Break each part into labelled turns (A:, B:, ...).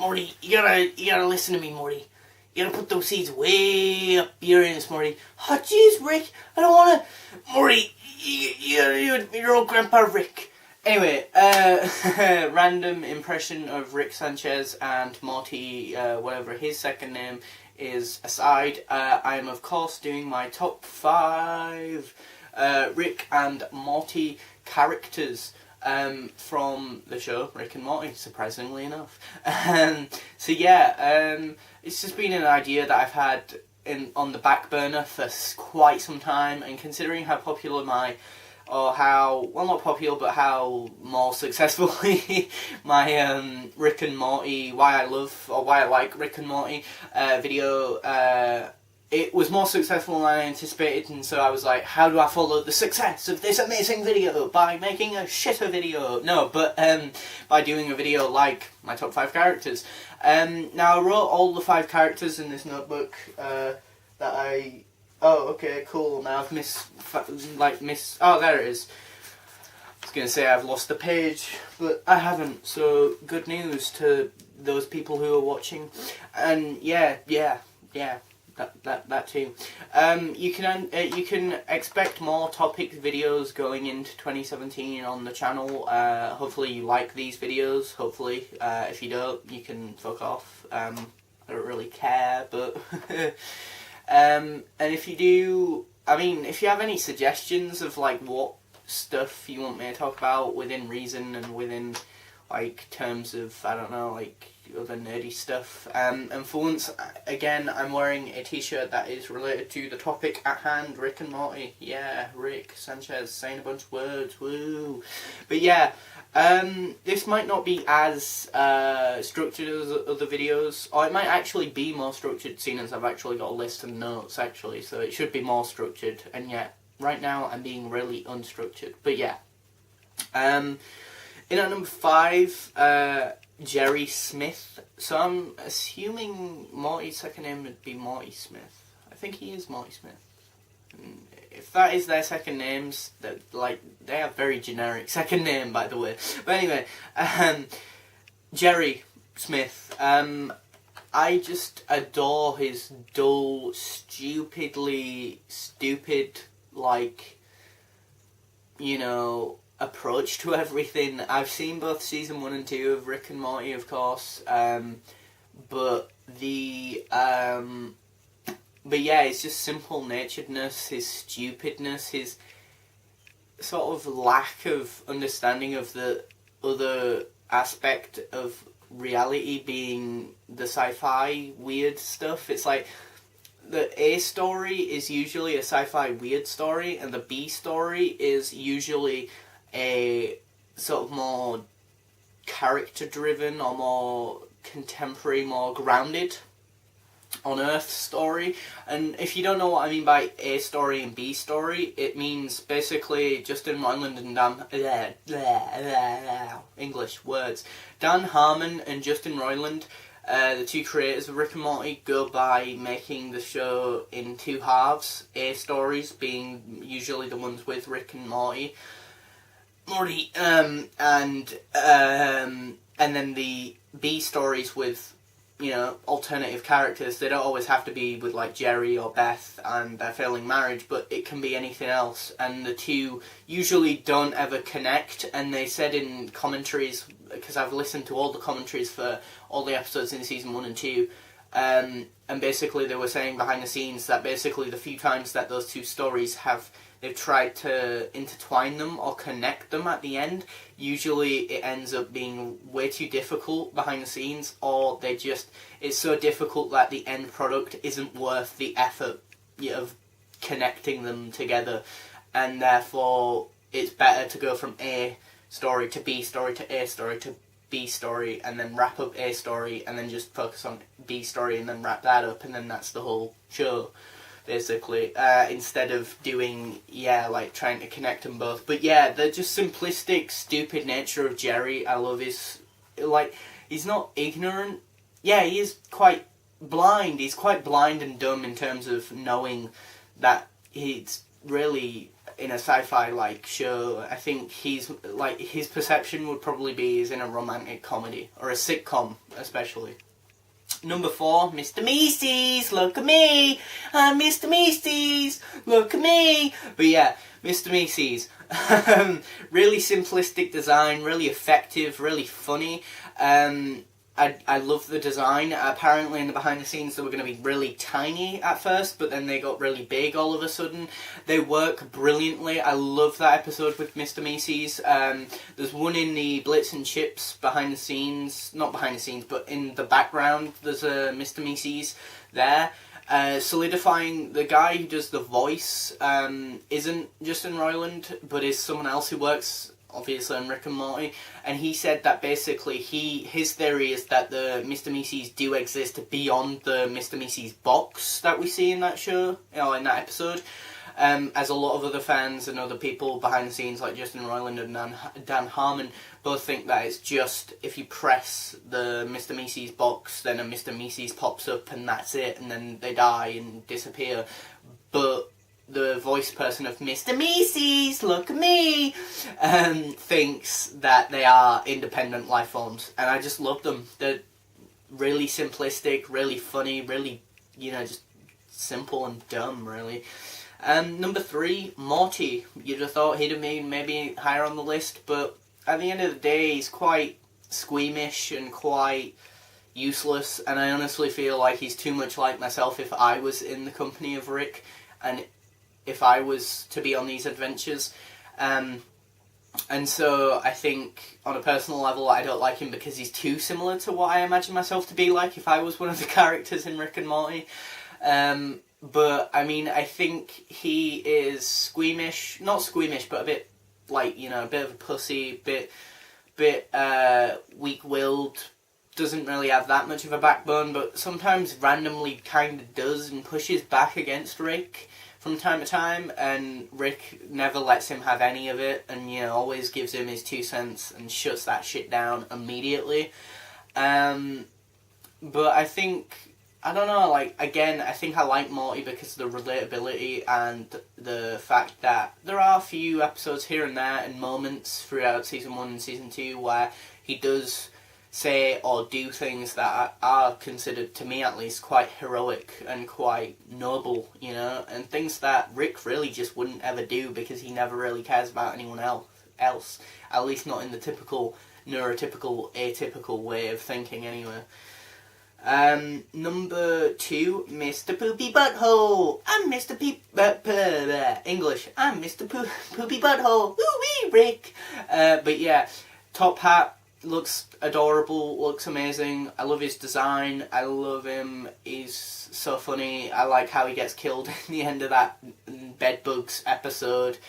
A: Morty, you gotta listen to me, Morty. You gotta put those seeds way up your anus, Morty. Oh, jeez, Rick, I don't wanna... Morty, you're old Grandpa Rick. Anyway, random impression of Rick Sanchez and Morty, whatever his second name is, aside. I am, of course, doing my top 5 Rick and Morty characters from the show Rick and Morty, surprisingly enough. So yeah, it's just been an idea that I've had on the back burner for quite some time, and considering how popular not popular, but how more successfully my Rick and Morty, why I like Rick and Morty video, it was more successful than I anticipated, and so I was like, how do I follow the success of this amazing video? By making a shitter video. No, but by doing a video like my top 5 characters. Now I wrote all the 5 characters in this notebook oh, okay, cool. Now I've oh, there it is. I was going to say I've lost the page, but I haven't, so good news to those people who are watching. And yeah, that too. You can expect more topic videos going into 2017 on the channel. Hopefully you like these videos. Hopefully, if you don't, you can fuck off. I don't really care, but and if you do, I mean, if you have any suggestions of like what stuff you want me to talk about within reason and within like terms of, I don't know, like other nerdy stuff. And for once, again, I'm wearing a t-shirt that is related to the topic at hand, Rick and Morty. Yeah, Rick Sanchez saying a bunch of words, woo. But yeah, this might not be as structured as other videos, or it might actually be more structured, seeing as I've actually got a list of notes, actually, so it should be more structured, and yet, right now, I'm being really unstructured. But yeah. In at number 5, Jerry Smith. So I'm assuming Morty's second name would be Morty Smith. I think he is Morty Smith. And if that is their second names, they have very generic second name, by the way. But anyway, Jerry Smith. I just adore his dull, stupid, like, you know, approach to everything. I've seen both season 1 and 2 of Rick and Morty, of course, but yeah, it's just simple-naturedness, his stupidness, his sort of lack of understanding of the other aspect of reality being the sci-fi weird stuff. It's like, the A story is usually a sci-fi weird story, and the B story is usually a sort of more character-driven or more contemporary, more grounded on Earth story. And if you don't know what I mean by A story and B story, it means basically Justin Roiland and English words. Dan Harmon and Justin Roiland, the 2 creators of Rick and Morty, go by making the show in 2 halves. A stories being usually the ones with Rick and Morty, and then the B stories with, you know, alternative characters. They don't always have to be with like Jerry or Beth and their failing marriage, but it can be anything else. And the 2 usually don't ever connect. And they said in commentaries, because I've listened to all the commentaries for all the episodes in season 1 and 2, and basically they were saying behind the scenes that basically the few times that those 2 stories they've tried to intertwine them or connect them at the end, usually it ends up being way too difficult behind the scenes, or it's so difficult that the end product isn't worth the effort of connecting them together, and therefore it's better to go from A story to B story to A story to B story, and then wrap up A story, and then just focus on B story, and then wrap that up, and then that's the whole show, basically, instead of doing, like, trying to connect them both. But yeah, the just simplistic, stupid nature of Jerry, I love his, like, he's not ignorant. Yeah, he is quite blind. He's quite blind and dumb in terms of knowing that he's really in a sci-fi like show, I think he's like his perception would probably be is in a romantic comedy or a sitcom, especially. Number 4, Mr. Meeseeks, look at me, I'm Mr. Meeseeks, look at me. But yeah, Mr. Meeseeks, really simplistic design, really effective, really funny. I love the design. Apparently in the behind the scenes they were going to be really tiny at first, but then they got really big all of a sudden. They work brilliantly. I love that episode with Mr. Meeseeks. There's one in the Blitz and Chips behind the scenes, not behind the scenes, but in the background there's a Mr. Meeseeks there. Solidifying the guy who does the voice isn't Justin Roiland, but is someone else who works obviously on Rick and Morty, and he said that basically his theory is that the Mr. Meeseeks do exist beyond the Mr. Meeseeks box that we see in that show, in that episode. As a lot of other fans and other people behind the scenes like Justin Roiland and Dan Harmon both think that it's just if you press the Mr. Meeseeks box, then a Mr. Meeseeks pops up and that's it, and then they die and disappear. But the voice person of Mr. Meeseeks, look at me, thinks that they are independent life forms, and I just love them. They're really simplistic, really funny, really, just simple and dumb, really. Number 3, Morty. You'd have thought he'd have been maybe higher on the list, but at the end of the day, he's quite squeamish and quite useless, and I honestly feel like he's too much like myself if I was in the company of Rick, and if I was to be on these adventures. And so I think on a personal level I don't like him because he's too similar to what I imagine myself to be like if I was one of the characters in Rick and Morty. But I mean, I think he is squeamish, not squeamish, but a bit like, a bit of a pussy, bit weak-willed, doesn't really have that much of a backbone, but sometimes randomly kind of does and pushes back against Rick from time to time, and Rick never lets him have any of it, and always gives him his 2 cents and shuts that shit down immediately. But I think, I don't know, again, I think I like Morty because of the relatability and the fact that there are a few episodes here and there and moments throughout Season 1 and Season 2 where he does say or do things that are considered, to me at least, quite heroic and quite noble, and things that Rick really just wouldn't ever do because he never really cares about anyone else, at least not in the typical neurotypical, atypical way of thinking anyway. Number 2, Mr. Poopy Butthole. I'm Mr. English. I'm Mr. Poopy Butthole. Ooh-wee, Rick. But yeah, top hat. Looks adorable, looks amazing. I love his design. I love him. He's so funny. I like how he gets killed in the end of that Bedbugs episode,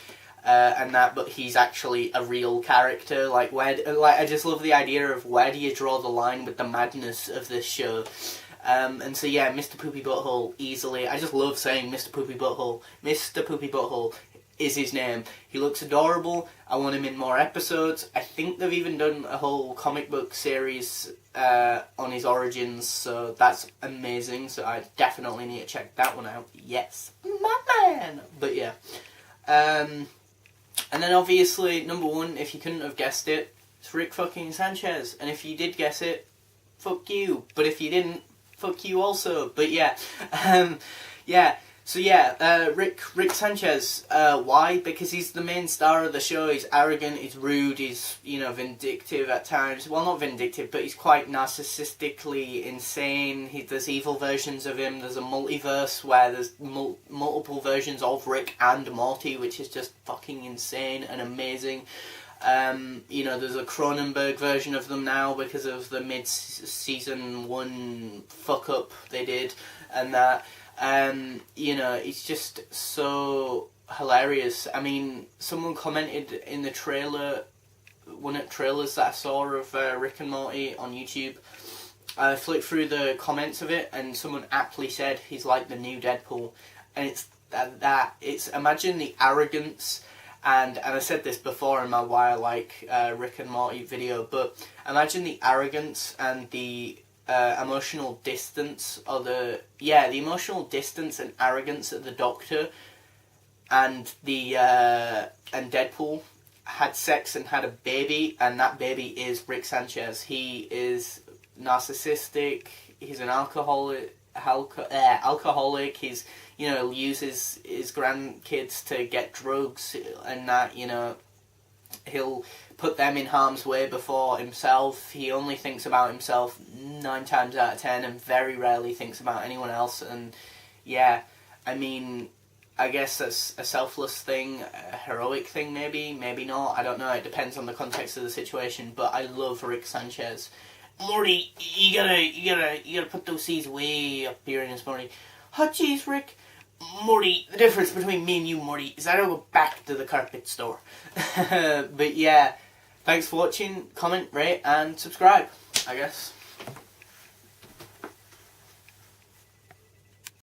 A: but he's actually a real character. I just love the idea of where do you draw the line with the madness of this show. And so yeah, Mr. Poopy Butthole, easily. I just love saying Mr. Poopy Butthole. Mr. Poopy Butthole is his name. He looks adorable. I want him in more episodes. I think they've even done a whole comic book series on his origins, so that's amazing. So I definitely need to check that one out. Yes, my man! But yeah. And then obviously, number 1, if you couldn't have guessed it, it's Rick fucking Sanchez. And if you did guess it, fuck you. But if you didn't, fuck you also. But yeah. Yeah. So yeah, Rick Sanchez, why? Because he's the main star of the show. He's arrogant, he's rude, he's, vindictive at times. Well, not vindictive, but he's quite narcissistically insane. There's evil versions of him. There's a multiverse where there's multiple versions of Rick and Morty, which is just fucking insane and amazing. There's a Cronenberg version of them now because of the mid-season 1 fuck-up they did, and that. It's just so hilarious. I mean, someone commented in the trailer, one of the trailers that I saw of Rick and Morty on YouTube. I flicked through the comments of it, and someone aptly said he's like the new Deadpool, and it's it's imagine the arrogance. And I said this before in my Why I Like Rick and Morty video, but imagine the arrogance and the emotional distance, or the emotional distance and arrogance of the Doctor and and Deadpool had sex and had a baby, and that baby is Rick Sanchez. He is narcissistic. He's an alcoholic. He's, you know, uses his grandkids to get drugs, and that, you know, he'll put them in harm's way before himself. He only thinks about himself 9 times out of 10, and very rarely thinks about anyone else. And yeah, I mean, I guess that's a selfless thing, a heroic thing, maybe not. I don't know. It depends on the context of the situation. But I love Rick Sanchez. Morty, you gotta put those seeds way up here in this, Morty. Oh, jeez, Rick. Morty, the difference between me and you, Morty, is I don't go back to the carpet store. But yeah, thanks for watching. Comment, rate, and subscribe, I guess.